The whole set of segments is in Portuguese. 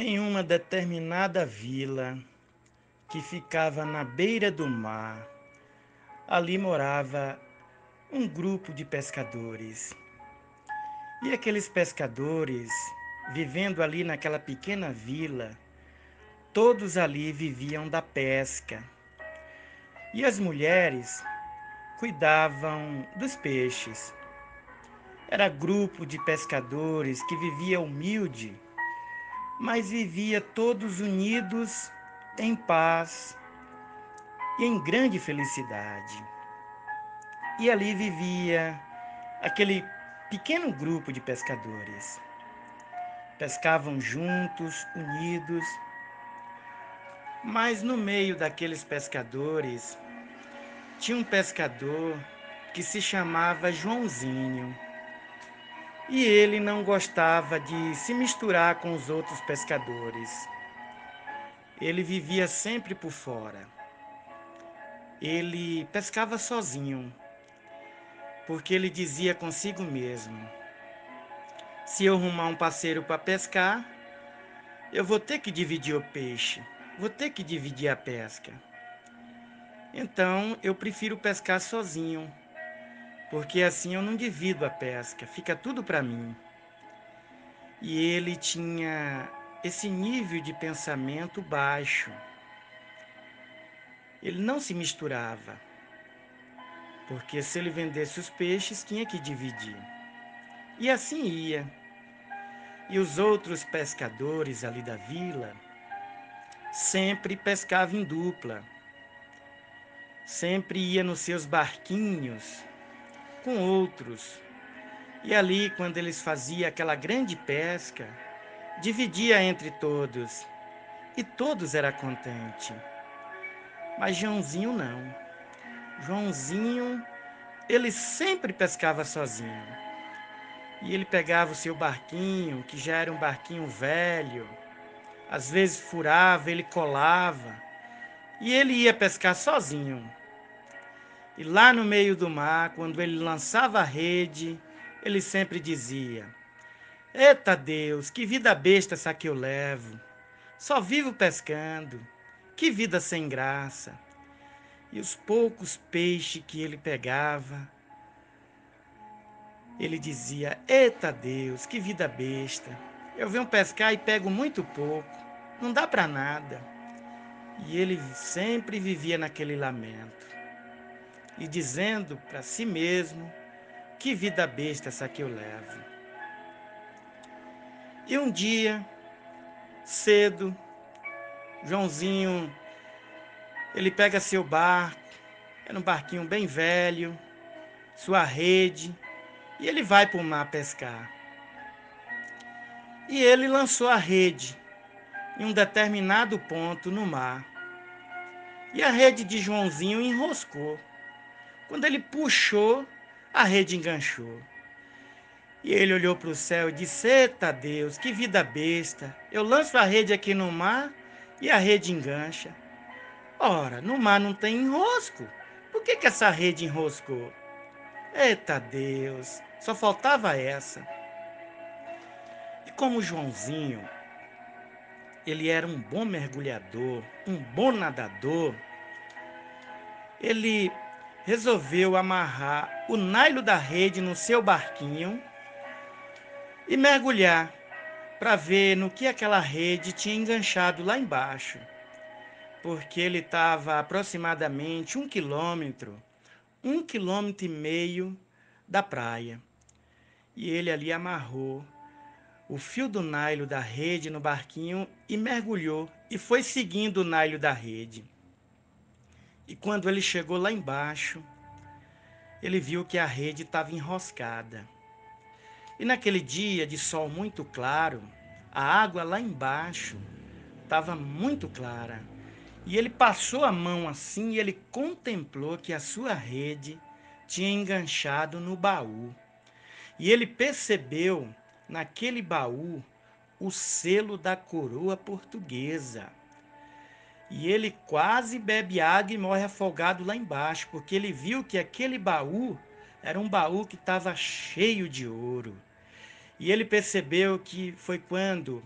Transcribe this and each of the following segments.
Em uma determinada vila que ficava na beira do mar, ali morava um grupo de pescadores. E aqueles pescadores, vivendo ali naquela pequena vila, todos ali viviam da pesca. E as mulheres cuidavam dos peixes. Era grupo de pescadores que vivia humilde, mas vivia todos unidos em paz e em grande felicidade. E ali vivia aquele pequeno grupo de pescadores. Pescavam juntos, unidos, mas no meio daqueles pescadores tinha um pescador que se chamava Joãozinho. E ele não gostava de se misturar com os outros pescadores. Ele vivia sempre por fora. Ele pescava sozinho, porque ele dizia consigo mesmo: se eu arrumar um parceiro para pescar, eu vou ter que dividir o peixe, vou ter que dividir a pesca. Então eu prefiro pescar sozinho, porque assim eu não divido a pesca, fica tudo para mim. E ele tinha esse nível de pensamento baixo. Ele não se misturava, porque se ele vendesse os peixes, tinha que dividir. E assim ia. E os outros pescadores ali da vila sempre pescavam em dupla, sempre ia nos seus barquinhos com outros. E ali, quando eles faziam aquela grande pesca, dividia entre todos, e todos eram contentes. Mas Joãozinho não. Joãozinho, ele sempre pescava sozinho. E ele pegava o seu barquinho, que já era um barquinho velho, às vezes furava, ele colava, e ele ia pescar sozinho. E lá no meio do mar, quando ele lançava a rede, ele sempre dizia: eita Deus, que vida besta essa que eu levo. Só vivo pescando. Que vida sem graça. E os poucos peixes que ele pegava, ele dizia: eita Deus, que vida besta. Eu venho pescar e pego muito pouco. Não dá para nada. E ele sempre vivia naquele lamento. E dizendo para si mesmo: que vida besta essa que eu levo. E um dia, cedo, Joãozinho, ele pega seu barco, era um barquinho bem velho, sua rede, e ele vai para o mar pescar. E ele lançou a rede em um determinado ponto no mar. E a rede de Joãozinho enroscou. Quando ele puxou, a rede enganchou. E ele olhou para o céu e disse: eita Deus, que vida besta. Eu lanço a rede aqui no mar e a rede engancha. Ora, no mar não tem enrosco. Por que essa rede enroscou? Eita Deus, só faltava essa. E como Joãozinho, ele era um bom mergulhador, um bom nadador, ele resolveu amarrar o nailo da rede no seu barquinho e mergulhar para ver no que aquela rede tinha enganchado lá embaixo, porque ele estava aproximadamente 1,5 quilômetro da praia. E ele ali amarrou o fio do nailo da rede no barquinho e mergulhou e foi seguindo o nailo da rede. E quando ele chegou lá embaixo, ele viu que a rede estava enroscada. E naquele dia de sol muito claro, a água lá embaixo estava muito clara. E ele passou a mão assim e ele contemplou que a sua rede tinha enganchado no baú. E ele percebeu naquele baú o selo da coroa portuguesa. E ele quase bebe água e morre afogado lá embaixo, porque ele viu que aquele baú era um baú que estava cheio de ouro. E ele percebeu que foi quando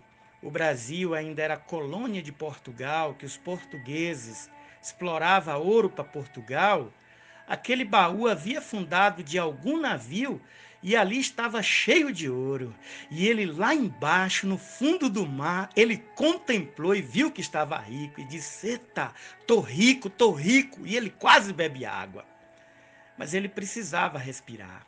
o Brasil ainda era colônia de Portugal, que os portugueses exploravam ouro para Portugal, aquele baú havia afundado de algum navio e ali estava cheio de ouro. E ele lá embaixo, no fundo do mar, ele contemplou e viu que estava rico e disse: "Eita, tô rico, tô rico". E ele quase bebe água. Mas ele precisava respirar.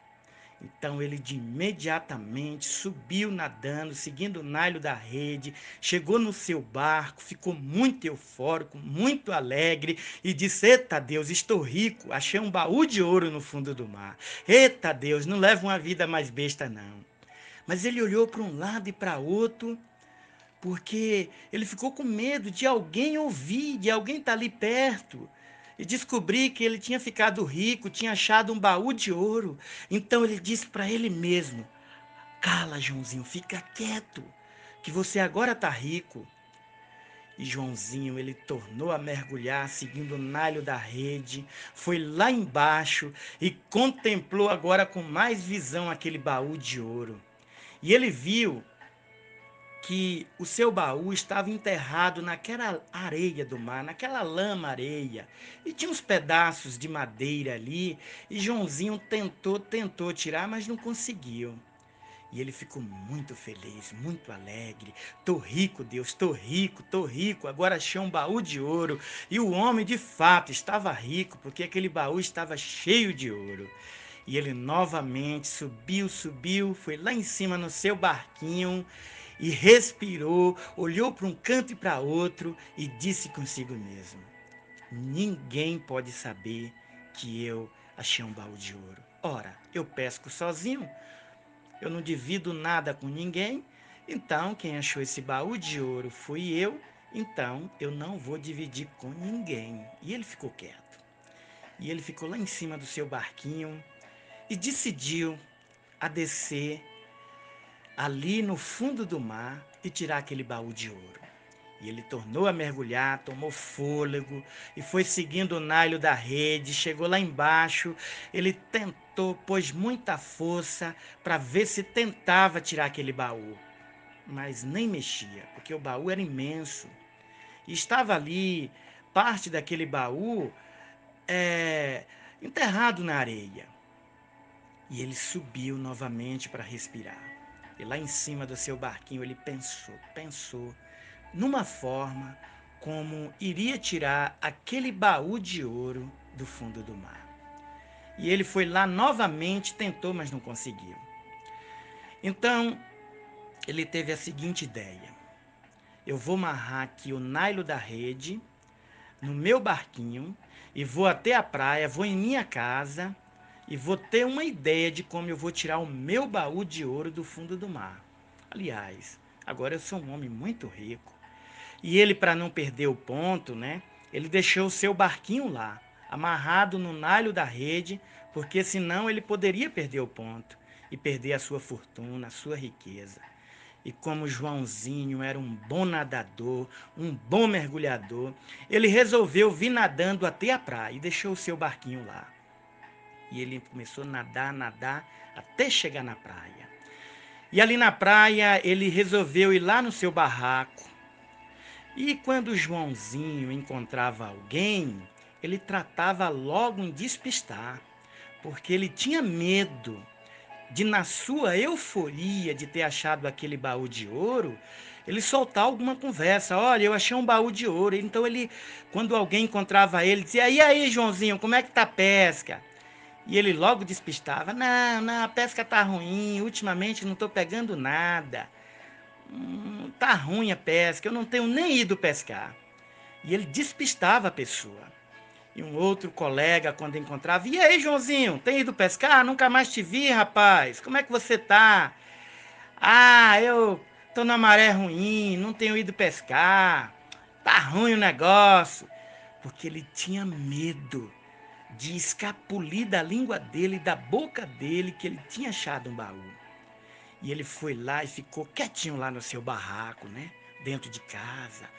Então ele de imediatamente subiu nadando, seguindo o nylon da rede, chegou no seu barco, ficou muito eufórico, muito alegre e disse: "Eita Deus, estou rico, achei um baú de ouro no fundo do mar. Eita Deus, não leva uma vida mais besta não". Mas ele olhou para um lado e para outro, porque ele ficou com medo de alguém ouvir, de alguém estar ali perto e descobrir que ele tinha ficado rico, tinha achado um baú de ouro. Então ele disse para ele mesmo: "Cala, Joãozinho, fica quieto, que você agora está rico". E Joãozinho, ele tornou a mergulhar, seguindo o nalho da rede, foi lá embaixo e contemplou agora com mais visão aquele baú de ouro. E ele viu que o seu baú estava enterrado naquela areia do mar, naquela lama-areia. E tinha uns pedaços de madeira ali, e Joãozinho tentou tirar, mas não conseguiu. E ele ficou muito feliz, muito alegre. Tô rico, Deus, tô rico. Agora achei um baú de ouro. E o homem, de fato, estava rico, porque aquele baú estava cheio de ouro. E ele novamente subiu, foi lá em cima no seu barquinho e respirou, olhou para um canto e para outro e disse consigo mesmo: "Ninguém pode saber que eu achei um baú de ouro. Ora, eu pesco sozinho, eu não divido nada com ninguém, então quem achou esse baú de ouro fui eu, então eu não vou dividir com ninguém". E ele ficou quieto. E ele ficou lá em cima do seu barquinho e decidiu a descer ali no fundo do mar e tirar aquele baú de ouro. E ele tornou a mergulhar, tomou fôlego e foi seguindo o nalho da rede, chegou lá embaixo, ele tentou, pôs muita força para ver se tentava tirar aquele baú, mas nem mexia, porque o baú era imenso. E estava ali parte daquele baú é, enterrado na areia. E ele subiu novamente para respirar. E lá em cima do seu barquinho ele pensou numa forma como iria tirar aquele baú de ouro do fundo do mar. E ele foi lá novamente, tentou, mas não conseguiu. Então ele teve a seguinte ideia: eu vou amarrar aqui o nylon da rede no meu barquinho e vou até a praia, vou em minha casa e vou ter uma ideia de como eu vou tirar o meu baú de ouro do fundo do mar. Aliás, agora eu sou um homem muito rico. E ele, para não perder o ponto, né? Ele deixou o seu barquinho lá, amarrado no nalho da rede, porque senão ele poderia perder o ponto e perder a sua fortuna, a sua riqueza. E como Joãozinho era um bom nadador, um bom mergulhador, ele resolveu vir nadando até a praia e deixou o seu barquinho lá. E ele começou a nadar, até chegar na praia. E ali na praia, ele resolveu ir lá no seu barraco. E quando Joãozinho encontrava alguém, ele tratava logo em despistar, porque ele tinha medo de, na sua euforia de ter achado aquele baú de ouro, ele soltar alguma conversa. Olha, eu achei um baú de ouro. Então ele, quando alguém encontrava ele, dizia: "E aí, Joãozinho, como é que tá a pesca?" E ele logo despistava: "Não, a pesca tá ruim, ultimamente não tô pegando nada. Tá ruim a pesca, eu não tenho nem ido pescar". E ele despistava a pessoa. E um outro colega, quando encontrava: "E aí, Joãozinho, tem ido pescar? Nunca mais te vi, rapaz. Como é que você tá?" "Ah, eu tô na maré ruim, não tenho ido pescar. Tá ruim o negócio." Porque ele tinha medo de escapulir da língua dele, da boca dele, que ele tinha achado um baú. E ele foi lá e ficou quietinho lá no seu barraco, né? Dentro de casa,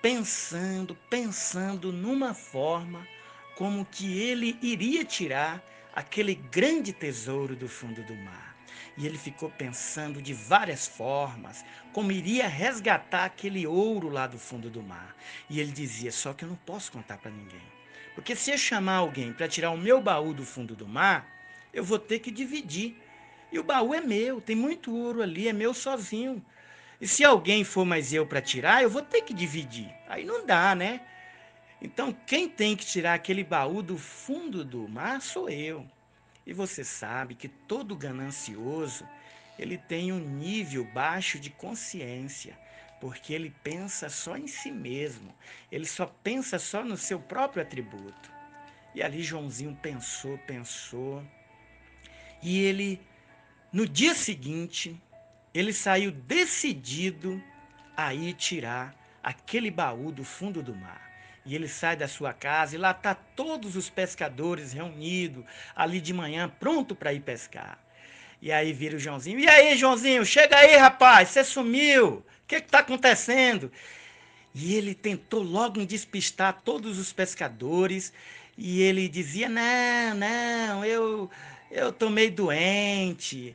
pensando numa forma como que ele iria tirar aquele grande tesouro do fundo do mar. E ele ficou pensando de várias formas como iria resgatar aquele ouro lá do fundo do mar. E ele dizia: só que eu não posso contar para ninguém. Porque se eu chamar alguém para tirar o meu baú do fundo do mar, eu vou ter que dividir. E o baú é meu, tem muito ouro ali, é meu sozinho. E se alguém for mais eu para tirar, eu vou ter que dividir. Aí não dá, né? Então quem tem que tirar aquele baú do fundo do mar sou eu. E você sabe que todo ganancioso, ele tem um nível baixo de consciência, porque ele pensa só em si mesmo, ele só pensa só no seu próprio atributo. E ali Joãozinho pensou, pensou, e ele, no dia seguinte, ele saiu decidido a ir tirar aquele baú do fundo do mar. E ele sai da sua casa e lá tá todos os pescadores reunidos ali de manhã, pronto para ir pescar. E aí vira o Joãozinho: e aí, Joãozinho, chega aí, rapaz, você sumiu. O que está acontecendo? E ele tentou logo despistar todos os pescadores. E ele dizia: não, não, eu tô meio doente.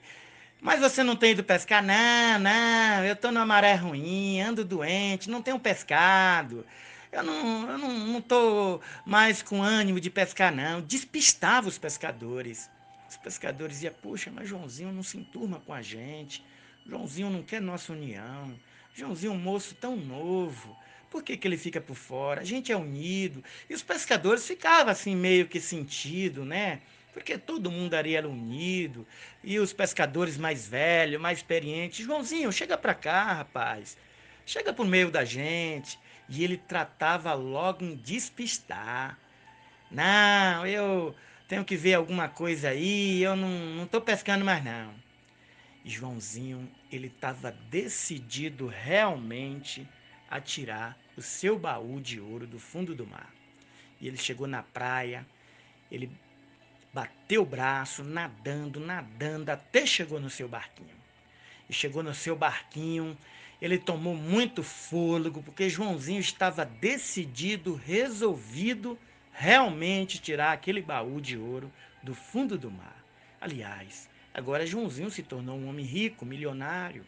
Mas você não tem ido pescar? Não, não, eu tô numa maré ruim, ando doente, não tenho pescado. Eu não tô mais com ânimo de pescar, não. Despistava os pescadores. Os pescadores diziam: puxa, mas Joãozinho não se enturma com a gente. Joãozinho não quer nossa união. Joãozinho é um moço tão novo. Por que ele fica por fora? A gente é unido. E os pescadores ficavam assim meio que sentido, né? Porque todo mundo ali era unido. E os pescadores mais velhos, mais experientes: Joãozinho, chega pra cá, rapaz. Chega pro meio da gente. E ele tratava logo em despistar. Não, eu tenho que ver alguma coisa aí, eu não tô pescando mais não. E Joãozinho, ele estava decidido realmente a tirar o seu baú de ouro do fundo do mar. E ele chegou na praia, ele bateu o braço, nadando, nadando, até chegou no seu barquinho. E chegou no seu barquinho, ele tomou muito fôlego, porque Joãozinho estava decidido, resolvido realmente tirar aquele baú de ouro do fundo do mar. Aliás, agora Joãozinho se tornou um homem rico, milionário.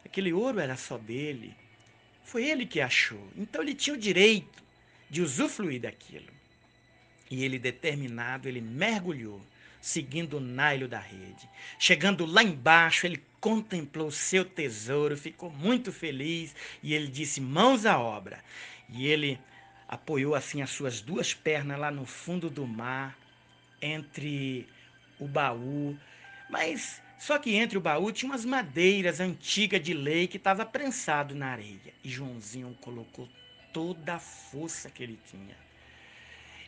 Aquele ouro era só dele. Foi ele que achou. Então ele tinha o direito de usufruir daquilo. E ele, determinado, ele mergulhou, seguindo o nailo da rede. Chegando lá embaixo, ele contemplou seu tesouro, ficou muito feliz e ele disse: mãos à obra. E ele apoiou assim as suas duas pernas lá no fundo do mar, entre o baú. Mas só que entre o baú tinha umas madeiras antigas de lei que estava prensado na areia. E Joãozinho colocou toda a força que ele tinha.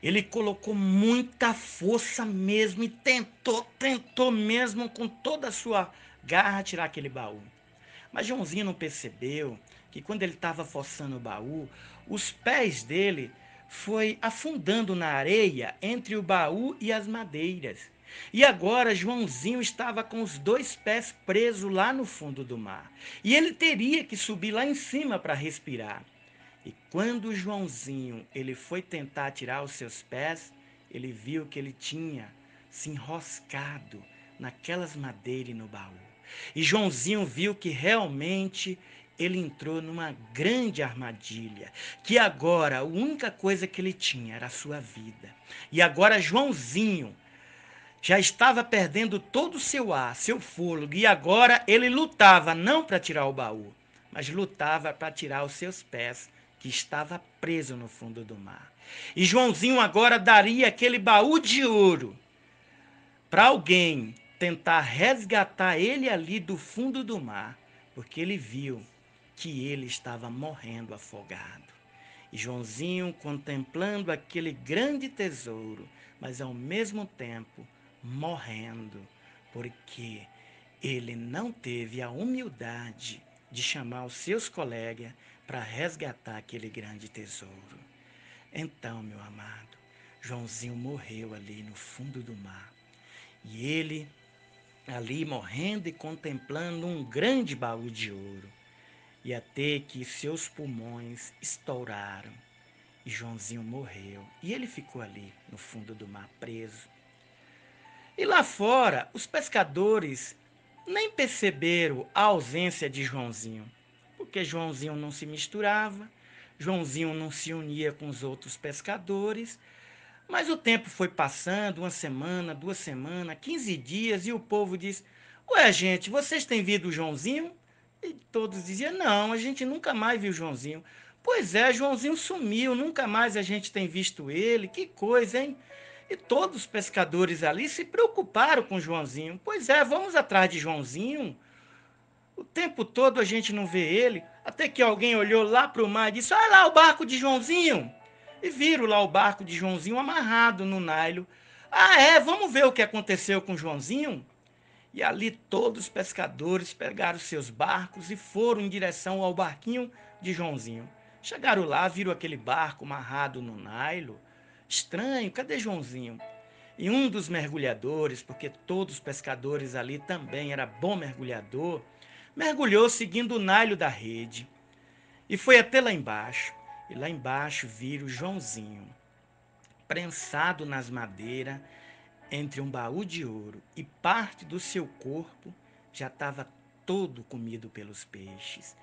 Ele colocou muita força mesmo e tentou mesmo com toda a sua garra tirar aquele baú. Mas Joãozinho não percebeu que quando ele estava forçando o baú, os pés dele foi afundando na areia entre o baú e as madeiras. E agora Joãozinho estava com os dois pés presos lá no fundo do mar. E ele teria que subir lá em cima para respirar. E quando Joãozinho ele foi tentar tirar os seus pés, ele viu que ele tinha se enroscado naquelas madeiras e no baú. E Joãozinho viu que realmente ele entrou numa grande armadilha, que agora a única coisa que ele tinha era a sua vida. E agora Joãozinho já estava perdendo todo o seu ar, seu fôlego, e agora ele lutava não para tirar o baú, mas lutava para tirar os seus pés, que estava preso no fundo do mar. E Joãozinho agora daria aquele baú de ouro para alguém tentar resgatar ele ali do fundo do mar, porque ele viu que ele estava morrendo afogado. E Joãozinho contemplando aquele grande tesouro, mas ao mesmo tempo morrendo, porque ele não teve a humildade de chamar os seus colegas para resgatar aquele grande tesouro. Então, meu amado, Joãozinho morreu ali no fundo do mar. E ele, ali morrendo e contemplando um grande baú de ouro, e até que seus pulmões estouraram e Joãozinho morreu. E ele ficou ali no fundo do mar preso. E lá fora, os pescadores nem perceberam a ausência de Joãozinho, porque Joãozinho não se misturava, Joãozinho não se unia com os outros pescadores. Mas o tempo foi passando, uma semana, 2 semanas, 15 dias, e o povo disse: Ué, gente, vocês têm visto o Joãozinho? E todos diziam: Não, a gente nunca mais viu o Joãozinho. Pois é, Joãozinho sumiu, nunca mais a gente tem visto ele, que coisa, hein? E todos os pescadores ali se preocuparam com o Joãozinho. Pois é, vamos atrás de Joãozinho. O tempo todo a gente não vê ele, até que alguém olhou lá para o mar e disse: Olha lá o barco de Joãozinho. E viram lá o barco de Joãozinho amarrado no nailo. Ah, é? Vamos ver o que aconteceu com Joãozinho? E ali todos os pescadores pegaram seus barcos e foram em direção ao barquinho de Joãozinho. Chegaram lá, viram aquele barco amarrado no nailo. Estranho, cadê Joãozinho? E um dos mergulhadores, porque todos os pescadores ali também era bom mergulhador, mergulhou seguindo o nailo da rede e foi até lá embaixo. E lá embaixo viram o Joãozinho, prensado nas madeiras, entre um baú de ouro, e parte do seu corpo já estava todo comido pelos peixes.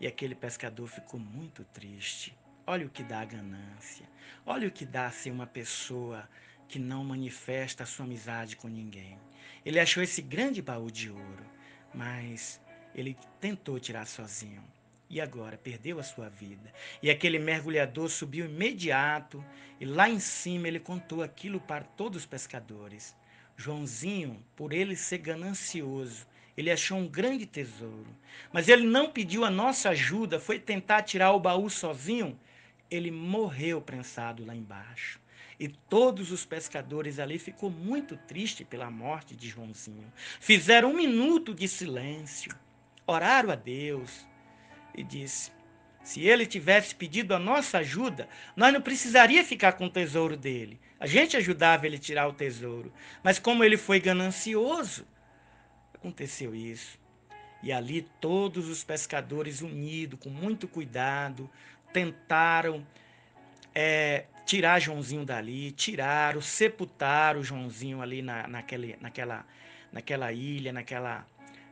E aquele pescador ficou muito triste. Olha o que dá a ganância. Olha o que dá ser uma pessoa que não manifesta a sua amizade com ninguém. Ele achou esse grande baú de ouro, mas ele tentou tirar sozinho. E agora perdeu a sua vida. E aquele mergulhador subiu imediato e lá em cima ele contou aquilo para todos os pescadores. Joãozinho, por ele ser ganancioso, ele achou um grande tesouro. Mas ele não pediu a nossa ajuda, foi tentar tirar o baú sozinho. Ele morreu prensado lá embaixo. E todos os pescadores ali ficou muito triste pela morte de Joãozinho. Fizeram 1 minuto de silêncio, oraram a Deus e disse: se ele tivesse pedido a nossa ajuda, nós não precisaria ficar com o tesouro dele. A gente ajudava ele a tirar o tesouro. Mas como ele foi ganancioso, aconteceu isso. E ali todos os pescadores unidos, com muito cuidado, tentaram tirar Joãozinho dali, tiraram, sepultaram Joãozinho ali naquela ilha, naquela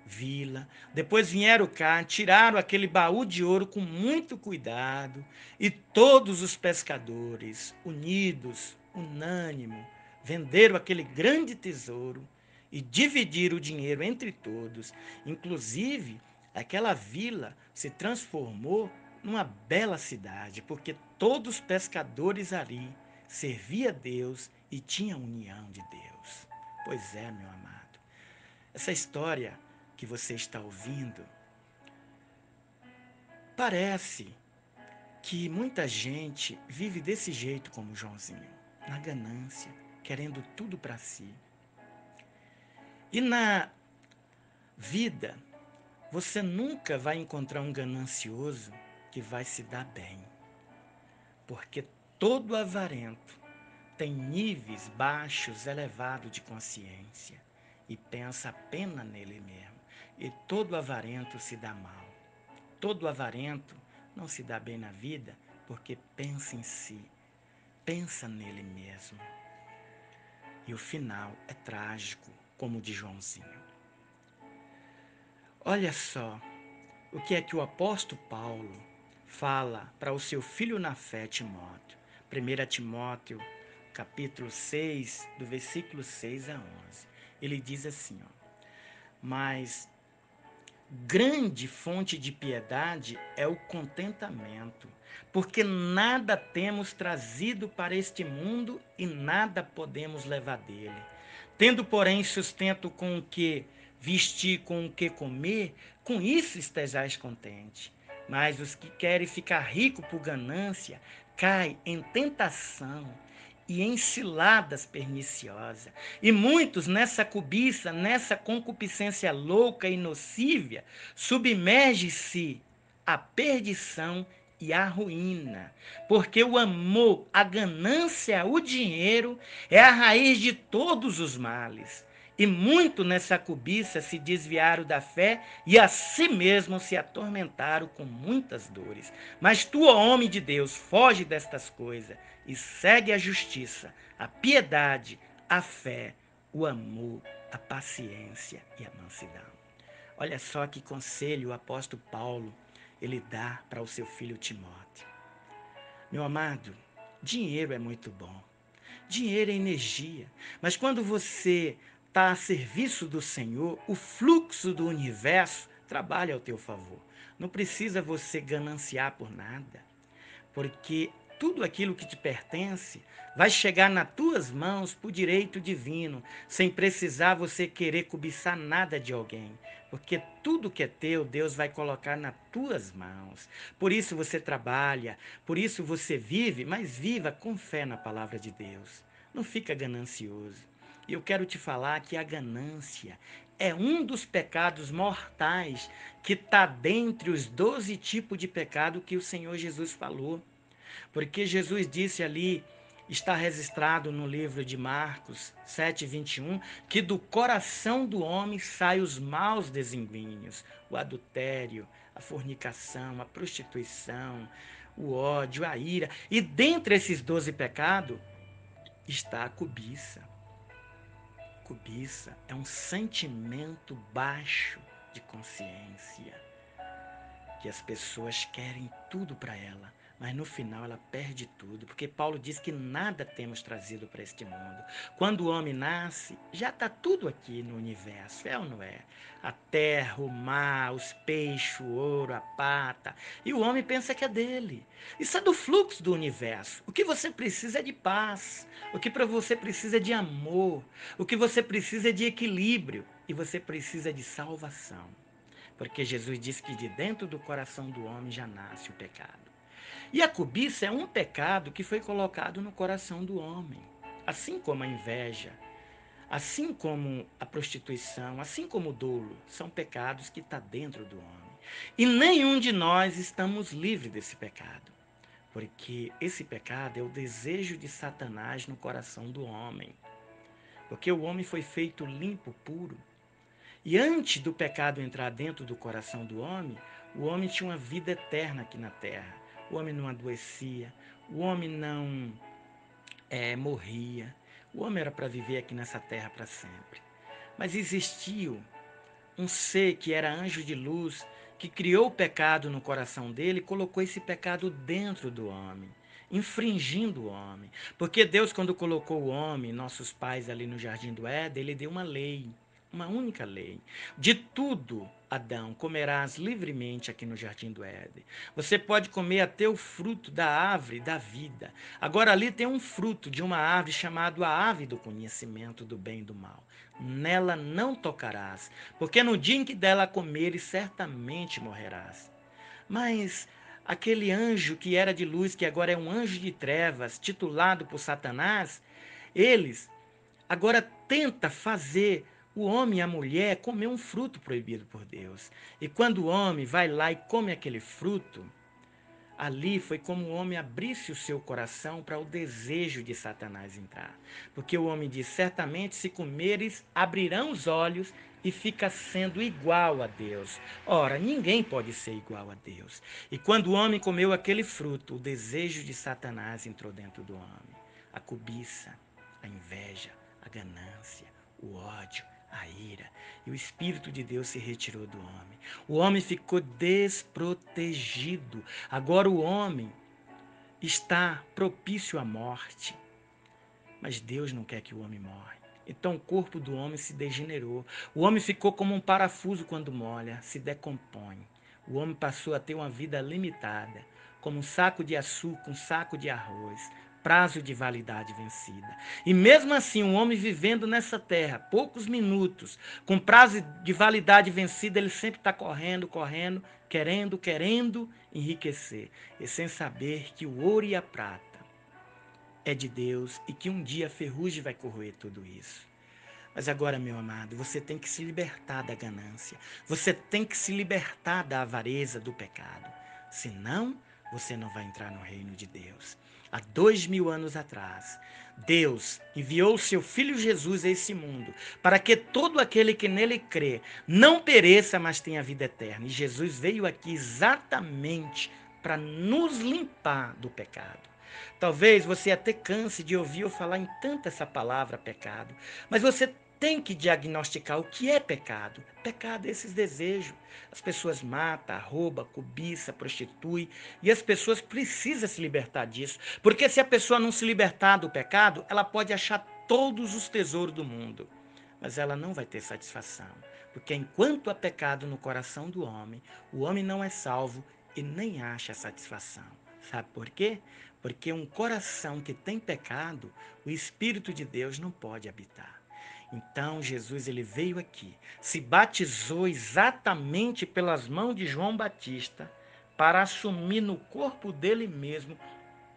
vila. Depois vieram cá, tiraram aquele baú de ouro com muito cuidado, e todos os pescadores, unidos, unânimo, venderam aquele grande tesouro e dividiram o dinheiro entre todos. Inclusive, aquela vila se transformou numa bela cidade, porque todos os pescadores ali serviam a Deus e tinham união de Deus. Pois é, meu amado. Essa história que você está ouvindo parece que muita gente vive desse jeito como Joãozinho, na ganância, querendo tudo para si. E na vida, você nunca vai encontrar um ganancioso que vai se dar bem, porque todo avarento tem níveis baixos, elevados de consciência e pensa apenas nele mesmo. E todo avarento se dá mal. Todo avarento não se dá bem na vida porque pensa em si, pensa nele mesmo. E o final é trágico, como o de Joãozinho. Olha só o que é que o apóstolo Paulo fala para o seu filho na fé, Timóteo. 1 Timóteo, capítulo 6, do versículo 6 a 11. Ele diz assim, ó: mas grande fonte de piedade é o contentamento, porque nada temos trazido para este mundo e nada podemos levar dele. Tendo, porém, sustento com o que vestir, com o que comer, com isso estejais contente. Mas os que querem ficar ricos por ganância caem em tentação e em ciladas perniciosas. E muitos nessa cobiça, nessa concupiscência louca e nocívia, submergem-se à perdição e à ruína, porque o amor, a ganância, o dinheiro é a raiz de todos os males. E muito nessa cobiça se desviaram da fé e a si mesmos se atormentaram com muitas dores. Mas tu, ó homem de Deus, foge destas coisas e segue a justiça, a piedade, a fé, o amor, a paciência e a mansidão. Olha só que conselho o apóstolo Paulo ele dá para o seu filho Timóteo. Meu amado, dinheiro é muito bom. Dinheiro é energia. Mas quando você está a serviço do Senhor, o fluxo do universo trabalha ao teu favor. Não precisa você gananciar por nada, porque tudo aquilo que te pertence vai chegar nas tuas mãos por direito divino, sem precisar você querer cobiçar nada de alguém, porque tudo que é teu, Deus vai colocar nas tuas mãos. Por isso você trabalha, por isso você vive, mas viva com fé na palavra de Deus. Não fica ganancioso. E eu quero te falar que a ganância é um dos pecados mortais que está dentre os 12 tipos de pecado que o Senhor Jesus falou. Porque Jesus disse ali, está registrado no livro de Marcos 7:21, que do coração do homem saem os maus desígnios, o adultério, a fornicação, a prostituição, o ódio, a ira. E dentre esses 12 pecados está a cobiça. Cobiça é um sentimento baixo de consciência, que as pessoas querem tudo para ela, mas no final ela perde tudo, porque Paulo diz que nada temos trazido para este mundo. Quando o homem nasce, já está tudo aqui no universo, é ou não é? A terra, o mar, os peixes, o ouro, a prata, e o homem pensa que é dele. Isso é do fluxo do universo. O que você precisa é de paz, o que para você precisa é de amor, o que você precisa é de equilíbrio, e você precisa de salvação. Porque Jesus disse que de dentro do coração do homem já nasce o pecado. E a cobiça é um pecado que foi colocado no coração do homem. Assim como a inveja, assim como a prostituição, assim como o dolo, são pecados que estão dentro do homem. E nenhum de nós estamos livres desse pecado. Porque esse pecado é o desejo de Satanás no coração do homem. Porque o homem foi feito limpo, puro. E antes do pecado entrar dentro do coração do homem, o homem tinha uma vida eterna aqui na terra. O homem não adoecia, o homem não morria. O homem era para viver aqui nessa terra para sempre. Mas existiu um ser que era anjo de luz, que criou o pecado no coração dele e colocou esse pecado dentro do homem, infringindo o homem. Porque Deus, quando colocou o homem, nossos pais ali no Jardim do Éden, ele deu uma lei, uma única lei. De tudo, Adão, comerás livremente aqui no Jardim do Éden. Você pode comer até o fruto da árvore da vida. Agora ali tem um fruto de uma árvore chamado a árvore do conhecimento do bem e do mal. Nela não tocarás, porque no dia em que dela comeres, certamente morrerás. Mas aquele anjo que era de luz, que agora é um anjo de trevas, titulado por Satanás, eles agora tenta fazer o homem e a mulher comer um fruto proibido por Deus. E quando o homem vai lá e come aquele fruto, ali foi como o homem abrisse o seu coração para o desejo de Satanás entrar. Porque o homem diz: certamente, se comeres, abrirão os olhos e fica sendo igual a Deus. Ora, ninguém pode ser igual a Deus. E quando o homem comeu aquele fruto, o desejo de Satanás entrou dentro do homem. A cobiça, a inveja, a ganância, o ódio, a ira. E o Espírito de Deus se retirou do homem. O homem ficou desprotegido. Agora o homem está propício à morte. Mas Deus não quer que o homem morra. Então o corpo do homem se degenerou. O homem ficou como um parafuso quando molha, se decompõe. O homem passou a ter uma vida limitada, como um saco de açúcar, um saco de arroz, prazo de validade vencida. E mesmo assim, um homem vivendo nessa terra, poucos minutos, com prazo de validade vencida, ele sempre está correndo, correndo, querendo enriquecer. E sem saber que o ouro e a prata é de Deus e que um dia a ferrugem vai corroer tudo isso. Mas agora, meu amado, você tem que se libertar da ganância. Você tem que se libertar da avareza, do pecado. Senão, você não vai entrar no reino de Deus. Há 2000 anos atrás, Deus enviou o seu Filho Jesus a esse mundo para que todo aquele que nele crê não pereça, mas tenha vida eterna. E Jesus veio aqui exatamente para nos limpar do pecado. Talvez você até canse de ouvir eu falar em tanto essa palavra pecado, mas você tem que diagnosticar o que é pecado. Pecado é esses desejos. As pessoas matam, roubam, cobiçam, prostituem, e as pessoas precisam se libertar disso. Porque se a pessoa não se libertar do pecado, ela pode achar todos os tesouros do mundo, mas ela não vai ter satisfação. Porque enquanto há pecado no coração do homem, o homem não é salvo e nem acha satisfação. Sabe por quê? Porque um coração que tem pecado, o Espírito de Deus não pode habitar. Então Jesus ele veio aqui, se batizou exatamente pelas mãos de João Batista para assumir no corpo dele mesmo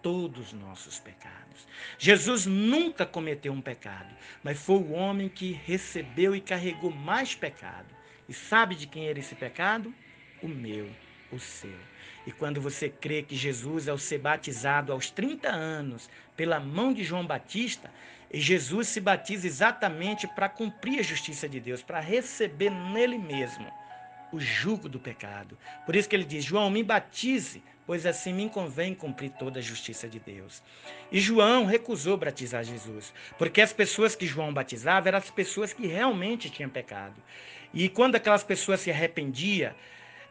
todos os nossos pecados. Jesus nunca cometeu um pecado, mas foi o homem que recebeu e carregou mais pecado. E sabe de quem era esse pecado? O meu, o seu. E quando você crê que Jesus, ao ser batizado aos 30 anos pela mão de João Batista, e Jesus se batiza exatamente para cumprir a justiça de Deus, para receber nele mesmo o jugo do pecado. Por isso que ele diz: João, me batize, pois assim me convém cumprir toda a justiça de Deus. E João recusou batizar Jesus, porque as pessoas que João batizava eram as pessoas que realmente tinham pecado. E quando aquelas pessoas se arrependiam,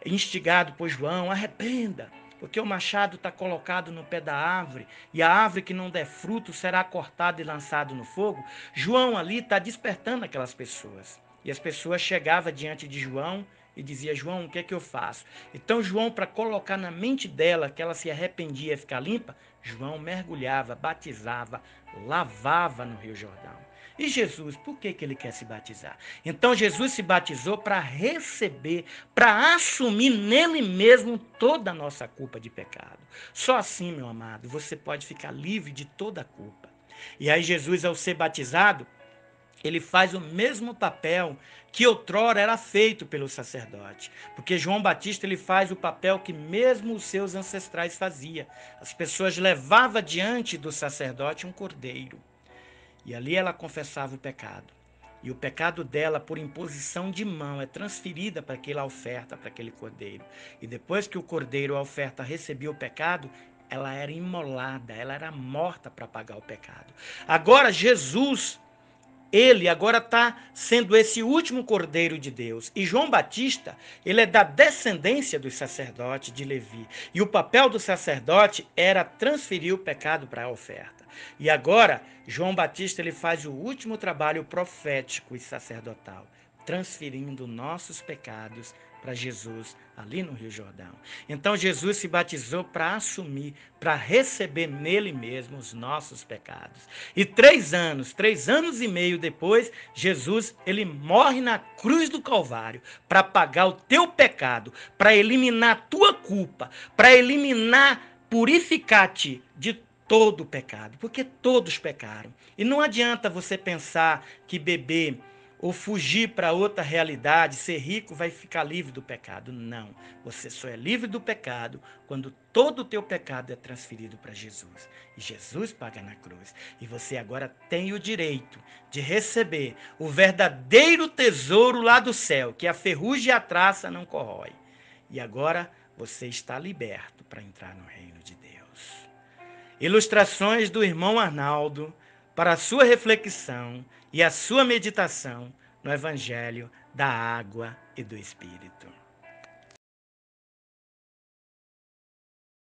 instigado por João: arrependa, porque o machado está colocado no pé da árvore, e a árvore que não der fruto será cortada e lançada no fogo. João ali está despertando aquelas pessoas. E as pessoas chegavam diante de João e diziam: João, o que é que eu faço? Então João, para colocar na mente dela que ela se arrependia e ficar limpa, João mergulhava, batizava, lavava no Rio Jordão. E Jesus, por que ele quer se batizar? Então Jesus se batizou para receber, para assumir nele mesmo toda a nossa culpa de pecado. Só assim, meu amado, você pode ficar livre de toda a culpa. E aí Jesus, ao ser batizado, ele faz o mesmo papel que outrora era feito pelo sacerdote. Porque João Batista ele faz o papel que mesmo os seus ancestrais faziam. As pessoas levavam diante do sacerdote um cordeiro. E ali ela confessava o pecado. E o pecado dela, por imposição de mão, é transferida para aquela oferta, para aquele cordeiro. E depois que o cordeiro, a oferta, recebia o pecado, ela era imolada, ela era morta para pagar o pecado. Agora Jesus, ele agora está sendo esse último cordeiro de Deus. E João Batista, ele é da descendência dos sacerdotes de Levi. E o papel do sacerdote era transferir o pecado para a oferta. E agora, João Batista ele faz o último trabalho profético e sacerdotal, transferindo nossos pecados para Jesus ali no Rio Jordão. Então Jesus se batizou para assumir, para receber nele mesmo os nossos pecados. E 3 anos e meio depois, Jesus ele morre na cruz do Calvário para pagar o teu pecado, para eliminar a tua culpa, para eliminar, purificar-te de todo o pecado, porque todos pecaram. E não adianta você pensar que beber ou fugir para outra realidade, ser rico, vai ficar livre do pecado. Não. Você só é livre do pecado quando todo o teu pecado é transferido para Jesus. E Jesus paga na cruz. E você agora tem o direito de receber o verdadeiro tesouro lá do céu, que a ferrugem e a traça não corrói. E agora você está liberto para entrar no reino de Deus. Ilustrações do irmão Arnaldo para a sua reflexão e a sua meditação no Evangelho da Água e do Espírito.